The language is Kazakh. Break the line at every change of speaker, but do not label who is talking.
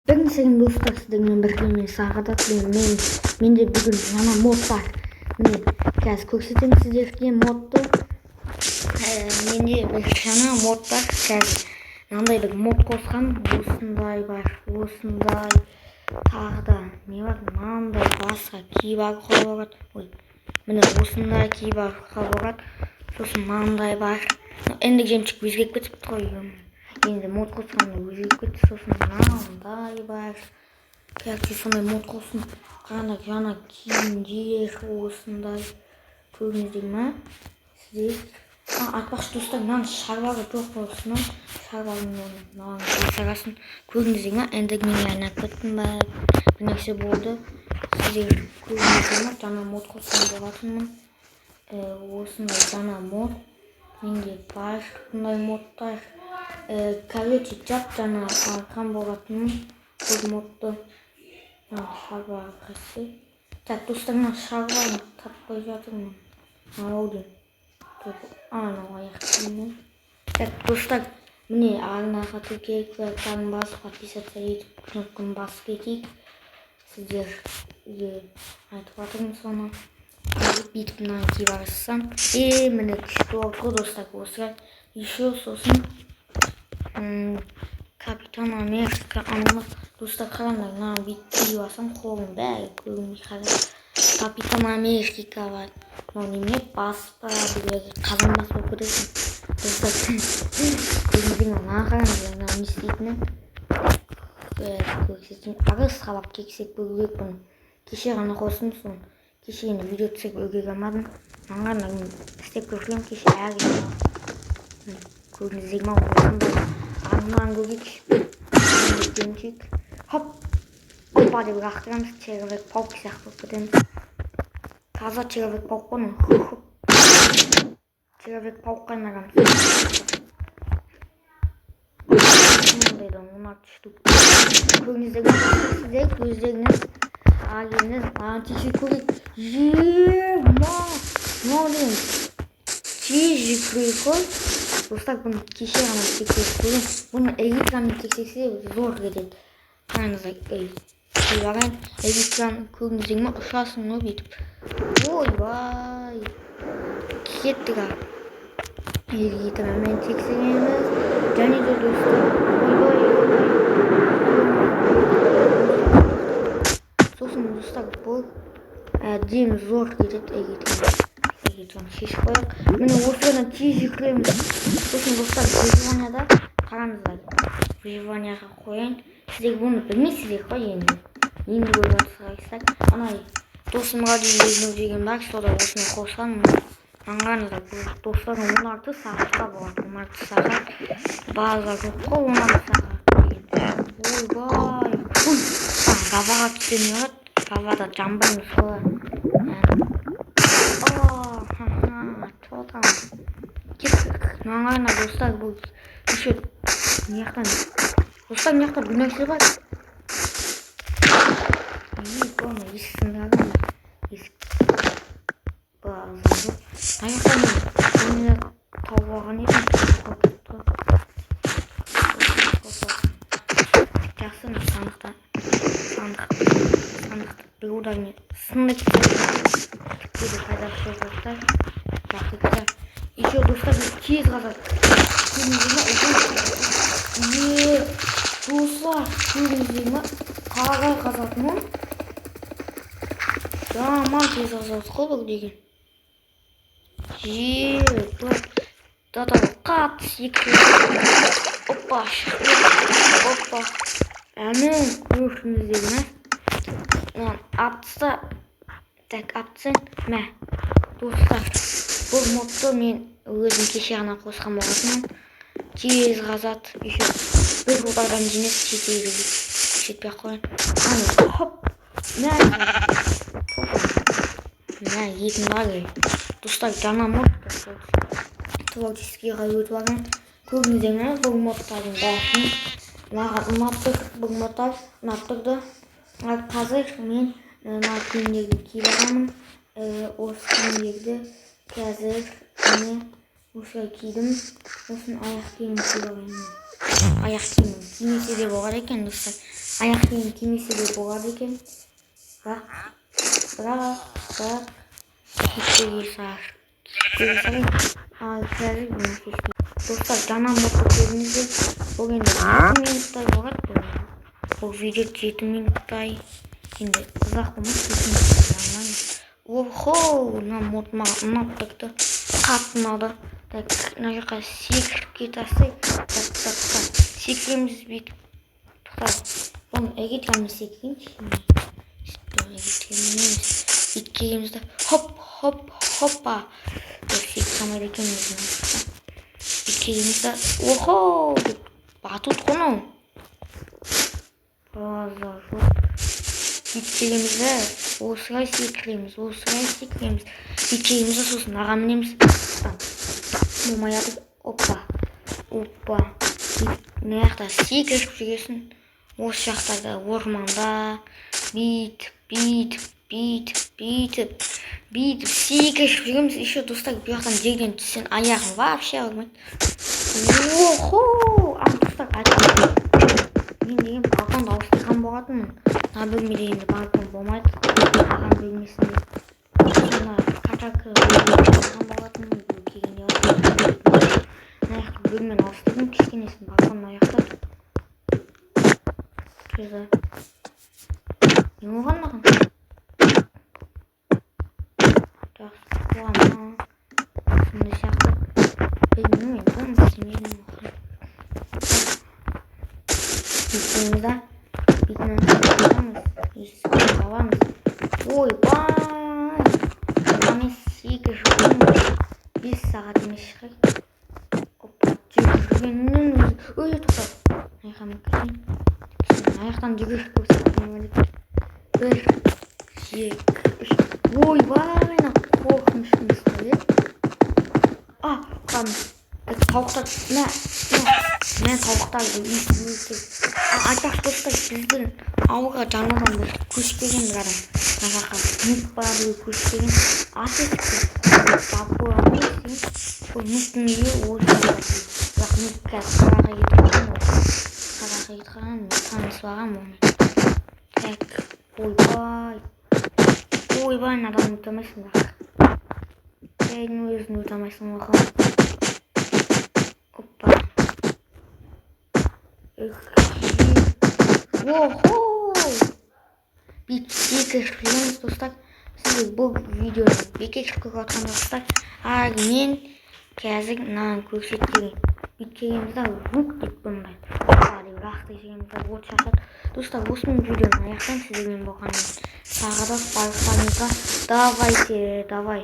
Бірінші достар, сіздермен бірге мен Сағадат, менде бүгін жаңа мод бар. Міне қазір көрсетемін сіздерге модты. Менде бір жаңа мод бар. Қазір мынандай бір мод қосқан. Осындай бар, осындай. Тағы да не бар? Мынандай басқа кейбір қойылады. Міне осындай кейбір қойылады. Сосын мынандай бар. Ендік жемчік өзгеріп кетіпті ғой. Енді мод қосқанда өзгеріп кетті. Сосын мынандай бар. Короче, сондай мод қосын. Жаңа киімдер осындай. Көрдіңіздер ме? Сіздер айтпақшы достар, мынаның шарбағы жоқ болсын. Шарбағымен мынаған жасарасын. Көрдіңіздер ме? Ендік мен айнап кеттім ба? Bir нәрсе болды. Сіздер көрдіңіздер ме? Жаңа мод қосқан болатынмын. Осындай жаңа мод. Менде бар бұндай модтар. Короче, жап-жаңа алған болатынмын бұл модты. Шарбағы қасы. Так, достар, шарбағын таппай жатырмын. Ауды. Анау аяқ киімі. Так, достар, міне арнаға керек тағын басып, подписаться етіп, кнопканы басып кетейік. Сіздерге айтып жатырмын соны. Бүйтіп мынаны киіп арасам. Міне күшті олды достар, осылай. Еще сосын Капитан Америка анылы достар, қараңдар, мынаны бүйтіп киіп алсам, қолым бәрі көрінбей қалады. Капитан Америка бар. Мынау немене басып барады, қазан басып болып кетесің. Достар, көрдіңіздер ме? Мына қараңдар, мынау не істейтіні. Көрсетейін. Арысқа барып кексек көргек бұны. Кеше ғана қостым соны. Кеше енді видео түсіріп үлгере алмадым. Маған мен істеп көрсем кеше әрі. Көрдіңіздер ме? Осындай аңнан көрейік. Демчик. Хоп! Опа деп лақтырамыз. Человек-паук сияқты болып кетеміз. Таза Человек-паук қой. Человек-паукқа айналамыз. Мұндайда 16 штук. Көрдіңіздер ме? Сіздер өздеріңіз агеніңіз антиші көрейік. Мынау деген тежі прикол. Достар, бұны кеше ғана тексек көрген. Бұны элитрамен тексексе зор кетеді. Қараңыздар, кейбарайын. Элитран көрдіңіздер ме? Ұшасың ғой бүйтіп. Ойбай! Кеттік ақ. Элитрамен тексегеніміз. Және де достар. Сосын достар, бұл әдем зор кетеді элитран. Шешіп қояқ. Міне осыдан тез жүкіреміз. Сосын достар, выживанияда қараңыздар. Выживанияға қойын. Сіздер бұны білмейсіздер қой енді. Енді көріп отырсыздар. Анай досым радио деген бар, сода осыны қосқан. Қараңыздар, достар 16 сағатқа болады. 16 сағат. База жоқ қой 16 сағат. Ойбай. Ғабаға түскен еғат. Ғабада жамбаймыз солай. Маңайына достар, бұл үшет неяқтан. Достар, неяқта бұл нәрсе бар. Бұны есіксін ғадым. Есік бағызым жоқ. Аяқтан бұны тауғаған едім. Жақсын сандықта. Сандықты бір удармен сынып кетеді. Қайдақ жоқ достар. Жақсы кетер. Еще достар, тез қазады. Достар, көрдіңіздер ме? Қалай қазады ма? Жаман тез қазады қой бұл деген. Дата қат секірді. Опа, опа. Әмін көрдіңіздер ме? Аптыста. Так, аптысын. Мә. Достар, бұл модты мен өзім кеше ғана қосқан болатынмын. Тез қазады. Еще бір жылдардан жинет жетейді. Жетпей қойын. Хоп. Мә, етін бар. Достар, жаңа мод. Творческийға өтіп алған. Көрдіңіздер ме? Бұл модтардың бәрін. Маған ұнаттық бұл модтар. Ұнаттырды. Қазір мен мына киімдерді киіп аламын. Осы киімдерді қазір осылай кидім. Сосын аяқ киімін киіп алайын. Аяқ киімін кимесе де болар екен достар. аяқ киім кимесе де болады екен. Бірақ киіпке сағын. Ал қазір достар, жаңа модты көрдіңіздер. Бұл енді 7 минуттай болады. Бұл видео 7 минуттай. Енді ұзақ болмайды, 7 минуттай. Охо, мына мод маған ұнап тұр. Қатты ұнады. Мына жаққа секіріп кетасыз. Секіреміз бүйтіп. Бұны егетеміз секірейінші. Егетемізді хоппа. Секіреміз екеніміз. Егетемізді охо деп батут қону. База жоқ. Егетемізді осылай секіреміз. Егетемізді сосын аға мінеміз. Болмаяды. Оппа. Мына жақта секіріп жүресің. Осы жақтарда орманда бүйтіп секіріп жүреміз. Еще достар, бұл жақтан жерден түссең аяғың вообще ауырмайды. Охо! Достар, мен деген балконды ауыстырған болатынмын. Мына бөлмеде енді балкон болмайды. Ағам бөлмесінде катакы ауыстырған болатынмын. Мына жақта бөлмені ауыстырдым, кішкенесін балконның аяқта. Күйзі. Не оған маған? Жақсы, оған. Сонда сияқты. Білмеймін, бұны түсінмеймін оған. Бітімізді. Бітімін қабамыз. Есікті қабамыз. Ойбай! Мен 8 жылдың 5 сағат емес шығар. Опа, жүргеннің өзі тоқтап. Аяқамын көрейін. Аяқтан жүгіріп көрсеткен бөлік. 1, 2, 3. Ойбай, қорқыныштың үстінде. Тауықтар, мен тауықтарды естімейді. Айтақ достар, біздің ауылға жаңадан бір көшпеген адам. Жаңаға нүк бары көшпеген ат есікті. Бапы амайсың. Ол нүктің үйі орында. Бірақ нүк қазір қараға етқан, танысуаған оны. Так, ойбай, надан ұтамайсың бірақ. Әйдің өзін ұтамайсың оған. Оппа. Охо! Бүйтіп секіріп жүреміз достар. Сіздер бұл видеоны бекер көріп отқан достар. Мен қазір мынаны көрсетейін. Бүйткенімізді рук деп бұндай. Рақты жегенімізді от шашады. Достар, осының видеоны аяқтан сіздермен болғанын. Сағадақ балықтарыңызға давай.